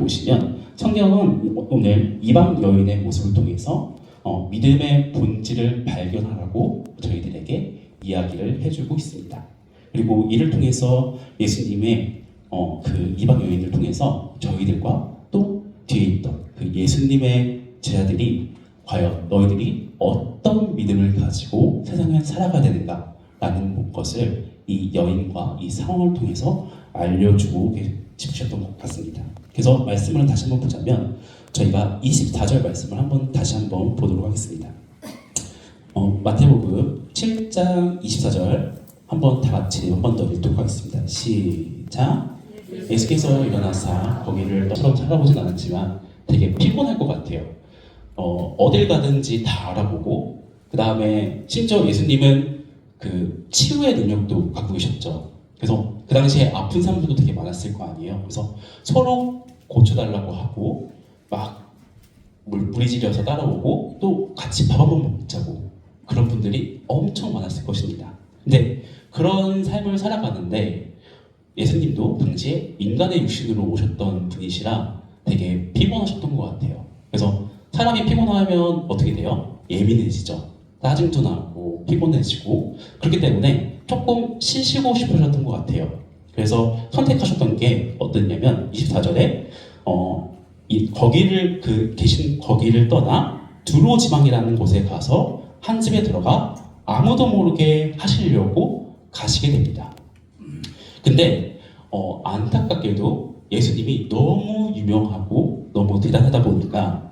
보시면 성경은 오늘 이방 여인의 모습을 통해서 믿음의 본질을 발견하라고 저희들에게 이야기를 해주고 있습니다. 그리고 이를 통해서 예수님의 그 이방 여인을 통해서 저희들과 또 뒤에 있던 그 예수님의 제자들이 과연 너희들이 어떤 믿음을 가지고 세상을 살아가야 되는가라는 것을 이 여인과 이 상황을 통해서 알려주고 싶으셨던 것 같습니다. 그래서 말씀을 다시 한번 보자면 저희가 24절 말씀을 다시 한번 보도록 하겠습니다. 마태복음 7장 24절 한번 다 같이 한 번 더 읽도록 하겠습니다. 시작. 예수께서 일어나사 거기를 처럼 찾아보진 않았지만 되게 피곤할 것 같아요. 어딜 가든지 다 알아보고 그 다음에 심지어 예수님은 그 치유의 능력도 갖고 계셨죠. 그래서 그 당시에 아픈 사람들도 되게 많았을 거 아니에요. 그래서 서로 고쳐달라고 하고 막 무리지려서 따라오고 또 같이 밥 한번 먹자고 그런 분들이 엄청 많았을 것입니다. 근데 그런 삶을 살아가는데 예수님도 당시에 인간의 육신으로 오셨던 분이시라 되게 피곤하셨던 것 같아요. 그래서 사람이 피곤하면 어떻게 돼요? 예민해지죠. 짜증도 나고 피곤해지고 그렇기 때문에 조금 쉬시고 싶으셨던 것 같아요. 그래서 선택하셨던 게 어떠냐면 24절에 계신 거기를 떠나 두로 지방이라는 곳에 가서 한 집에 들어가 아무도 모르게 하시려고 가시게 됩니다. 근데 안타깝게도 예수님이 너무 유명하고 너무 대단하다 보니까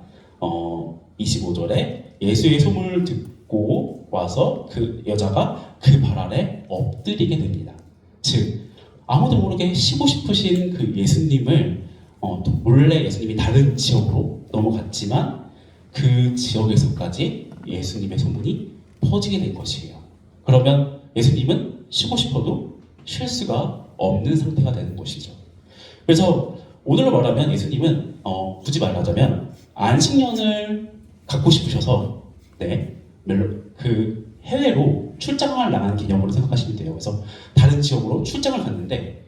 25절에 예수의 소문을 듣고 와서 그 여자가 그 발 아래 엎드리게 됩니다. 즉 아무도 모르게 쉬고 싶으신 그 예수님을 몰래 예수님이 다른 지역으로 넘어갔지만 그 지역에서까지 예수님의 소문이 퍼지게 된 것이에요. 그러면 예수님은 쉬고 싶어도 쉴 수가 없는 상태가 되는 것이죠. 그래서 오늘로 말하면 예수님은 굳이 말하자면 안식년을 갖고 싶으셔서 그 해외로 출장을 나간 개념으로 생각하시면 돼요. 그래서 다른 지역으로 출장을 갔는데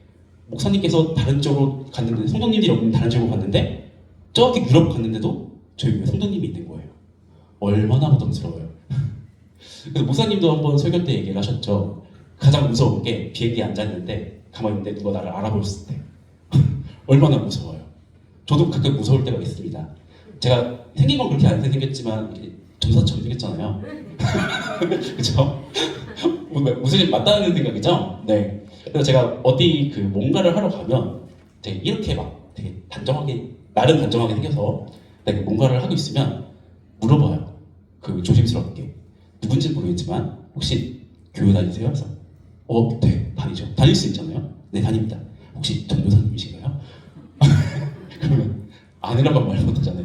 목사님께서 다른 지역으로 갔는데 성도님들이 없는 다른 지역으로 갔는데 저기 유럽 갔는데도 저희 교회 성도님이 있는 거예요. 얼마나 부담스러워요. 그래서 목사님도 한번 설교 때 얘기를 하셨죠. 가장 무서운 게 비행기에 앉았는데 가만히 있는데 누가 나를 알아보셨을 때 얼마나 무서워요. 저도 가끔 무서울 때가 있습니다. 제가 생긴 건 그렇게 안 생겼지만 점사처럼 생겼잖아요. 그렇죠? 무슨 일 맞다는 생각이죠? 네. 그래서 제가 어디 그 뭔가를 하러 가면 되게 이렇게 막 되게 나름 단정하게 생겨서 뭔가를 하고 있으면 물어봐요. 그 조심스럽게. 누군지 모르겠지만 혹시 교회 다니세요? 그래서 네, 다니죠. 다닐 수 있잖아요. 네, 다닙니다. 혹시 전도사님이신가요? 그러면 아니란 말 못하잖아요.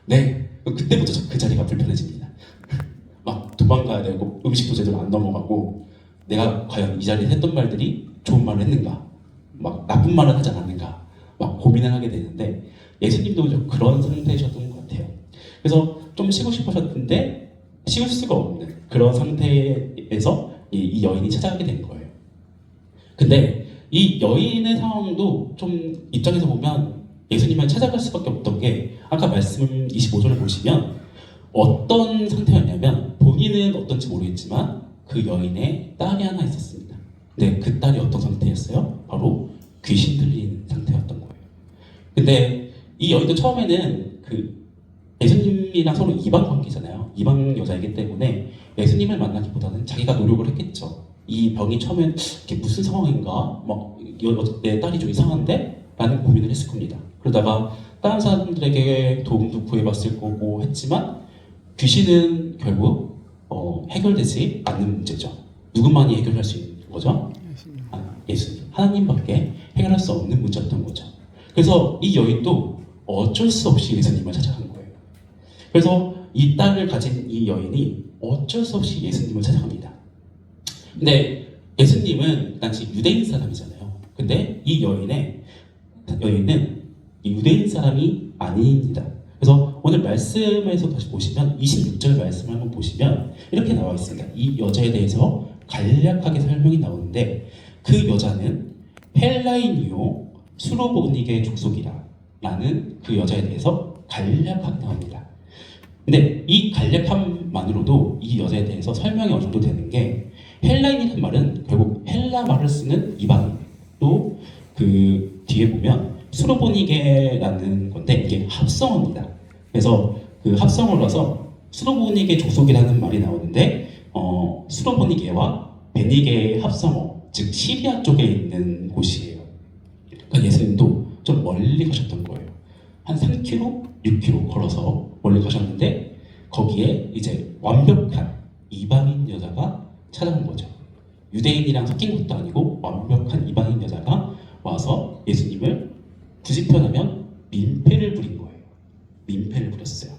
네, 그때부터 그 자리가 불편해집니다. 막 도망가야 되고 음식도 제대로 안 넘어가고 내가 과연 이 자리에 했던 말들이 좋은 말을 했는가 막 나쁜 말을 하지 않았는가 막 고민을 하게 되는데 예수님도 좀 그런 상태이셨던 것 같아요. 그래서 좀 쉬고 싶으셨는데 쉴 수가 없는 그런 상태에서 이 여인이 찾아가게 된 거예요. 근데 이 여인의 상황도 좀 입장에서 보면 예수님을 찾아갈 수밖에 없던 게 아까 말씀 25절을 보시면 어떤 상태였냐면 본인은 어떤지 모르겠지만 그 여인의 딸이 하나 있었습니다. 근데 그 딸이 어떤 상태였어요? 바로 귀신 들린 상태였던 거예요. 근데 이 여인도 처음에는 그 예수님이랑 서로 이방 관계잖아요. 이방 여자이기 때문에 예수님을 만나기보다는 자기가 노력을 했겠죠. 이 병이 처음엔 이게 무슨 상황인가? 내 딸이 좀 이상한데? 라는 고민을 했을 겁니다. 그러다가 다른 사람들에게 도움도 구해봤을 거고 했지만 귀신은 결국 해결되지 않는 문제죠. 누구만이 해결할 수 있는 거죠? 예수님. 하나님밖에 해결할 수 없는 문제였던 거죠. 그래서 이 여인도 어쩔 수 없이 예수님을 찾아간 거예요. 그래서 이 딸을 가진 이 여인이 어쩔 수 없이 예수님을 찾아갑니다. 근데 예수님은 당시 유대인 사람이잖아요. 근데 이 여인은 유대인 사람이 아닙니다. 그래서 오늘 말씀에서 다시 보시면 26절 말씀을 한번 보시면 이렇게 나와 있습니다. 이 여자에 대해서 간략하게 설명이 나오는데 그 여자는 헬라인이요 수로보닉의 족속이라 라는 그 여자에 대해서 간략하게 나옵니다. 근데 이 간략함만으로도 이 여자에 대해서 설명이 어느 정도 되는 게, 헬라인이라는 말은 결국 헬라 말을 쓰는 이방인, 또 그 뒤에 보면 수로보니게라는 건데 이게 합성어입니다. 그래서 그 합성어라서 수로보니게 족속이라는 말이 나오는데, 수로보니게와 베니게의 합성어, 즉 시리아 쪽에 있는 곳이에요. 그러니까 예수님도 좀 멀리 가셨던 거예요. 한 3km, 6km 걸어서 멀리 가셨는데 거기에 이제 완벽한 이방인 여자가 찾아온 거죠. 유대인이랑 섞인 것도 아니고 완벽한 이방인 여자가 와서 예수님을 굳이 표현하면 민폐를 부린 거예요. 민폐를 부렸어요.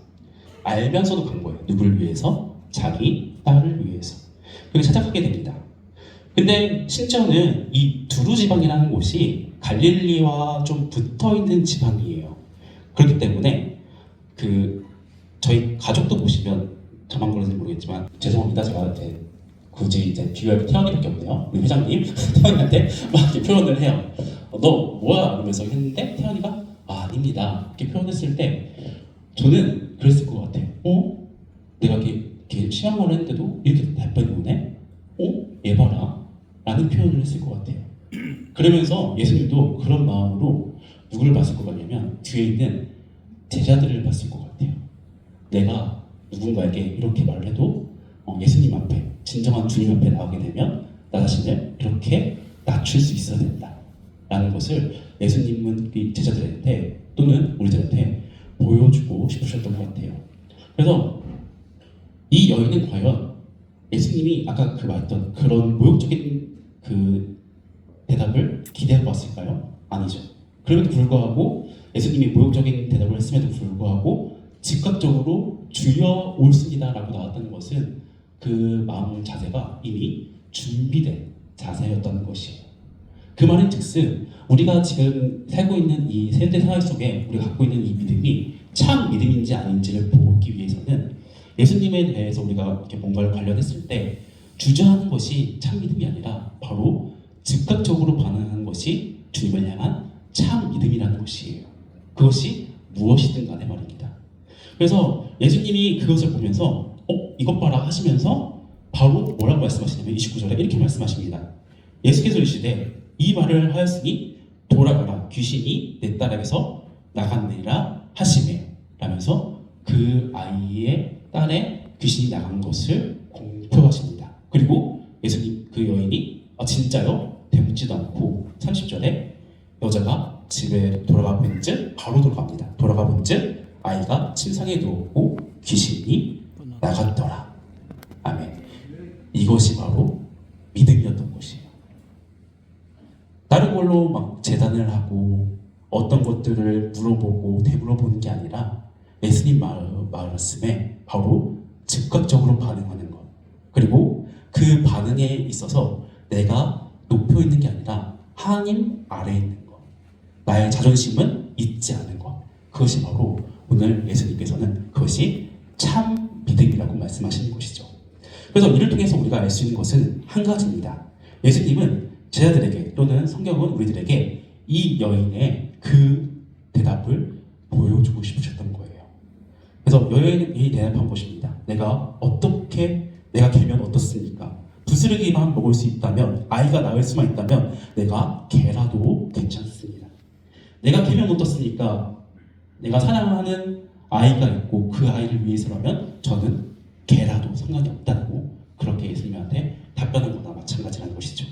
알면서도 간 거예요. 누굴 위해서? 자기 딸을 위해서. 그렇게 찾아가게 됩니다. 근데 심지어는 이 두루 지방이라는 곳이 갈릴리와 좀 붙어있는 지방이에요. 그렇기 때문에 그 저희 가족도 보시면, 저만 그런지 모르겠지만 죄송합니다. 제가 이제 굳이 이제 비유할 태연이밖에 없네요. 우리 회장님 태연이한테 막 이렇게 표현을 해요. 너 뭐야? 이러면서 했는데 태연이가 아닙니다. 이렇게 표현했을 때 저는 그랬을 것 같아요. 내가 이렇게 심한 말 했는데도 이렇게 답변이 오네? 얘 봐라. 라는 표현을 했을 것 같아요. 그러면서 예수님도 그런 마음으로 누구를 봤을 것 같냐면 뒤에 있는 제자들을 봤을 것 같아요. 내가 누군가에게 이렇게 말을 해도 예수님 앞에, 진정한 주님 앞에 나오게 되면 나 자신을 이렇게 낮출 수 있어야 된다 라는 것을 예수님은 이 제자들한테 또는 우리들한테 보여주고 싶으셨던 것 같아요. 그래서 이 여인은 과연 예수님이 아까 그 말했던 그런 모욕적인 그 대답을 기대하고 왔을까요? 아니죠. 그럼에도 불구하고 예수님이 모욕적인 대답을 했음에도 불구하고 즉각적으로 주여 옳습니다 라고 나왔다는 것은 그 마음 자세가 이미 준비된 자세였다는 것이에요. 그 말인 즉슨 우리가 지금 살고 있는 이 세대 사회 속에 우리가 갖고 있는 이 믿음이 참 믿음인지 아닌지를 보기 위해서는 예수님에 대해서 우리가 이렇게 뭔가를 관련했을 때 주저하는 것이 참 믿음이 아니라 바로 즉각적으로 반응하는 것이 주님을 향한 참 믿음이라는 것이에요. 그것이 무엇이든 간에 말입니다. 그래서 예수님이 그것을 보면서 이것 봐라 하시면서 바로 뭐라고 말씀하시냐면 29절에 이렇게 말씀하십니다. 예수께서 이르시되 이 말을 하였으니 돌아가라, 귀신이 내 딸에게서 나갔느니라 하시매 라면서 그 아이의 딸의 귀신이 나간 것을 공표하십니다. 그리고 예수님, 그 여인이 진짜요? 되묻지도 않고 30절에 여자가 집에 돌아가 본즉, 바로 돌아갑니다. 돌아가 본즉 아이가 침상에 누웠고 귀신이 나갔더라. 아멘. 이것이 바로 믿음이었던 것이에요. 다른 걸로 막 재단을 하고 어떤 것들을 물어보고 되물어보는 게 아니라 예수님 말씀에 바로 즉각적으로 반응하는 것, 그리고 그 반응에 있어서 내가 높여 있는 게 아니라 하나님 아래에 있는 것, 나의 자존심은 잊지 않은 것, 그것이 바로 오늘 예수님께서는 그것이 참 믿음이라고 말씀하시는 것이죠. 그래서 이를 통해서 우리가 알 수 있는 것은 한 가지입니다. 예수님은 제자들에게 또는 성경은 우리들에게 이 여인의 그 대답을 보여주고 싶으셨던 거예요. 그래서 여인이 대답한 것입니다. 내가 개면 어떻습니까? 부스러기만 먹을 수 있다면, 아이가 낳을 수만 있다면 내가 개라도 괜찮습니다. 내가 개면 어떻습니까? 내가 사랑하는 아이가 있고 그 아이를 위해서라면 저는 개라도 상관이 없다고 그렇게 예수님한테 답변한 거나 마찬가지라는 것이죠.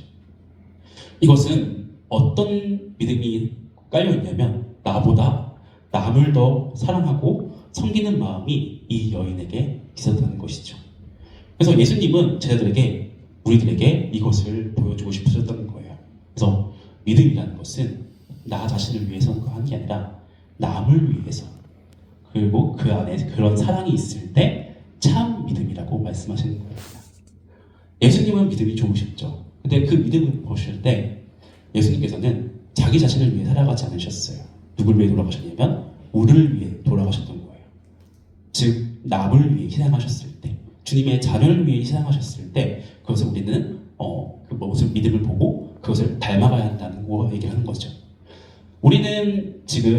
이것은 어떤 믿음이 깔려있냐면 나보다 남을 더 사랑하고 섬기는 마음이 이 여인에게 있었다는 것이죠. 그래서 예수님은 제자들에게, 우리들에게 이것을 보여주고 싶으셨던 거예요. 그래서 믿음이라는 것은 나 자신을 위해서 하는 게 아니라 남을 위해서, 그리고 그 안에 그런 사랑이 있을 때 참 믿음이라고 말씀하시는 겁니다. 예수님은 믿음이 좋으셨죠. 근데 그 믿음을 보실 때 예수님께서는 자기 자신을 위해 살아가지 않으셨어요. 누굴 위해 돌아가셨냐면 우리를 위해 돌아가셨던 거예요. 즉 남을 위해 희생하셨을 때, 주님의 자녀를 위해 희생하셨을 때 그것을 우리는 그 모습, 믿음을 보고 그것을 닮아가야 한다는 거 얘기를 하는 거죠. 우리는 지금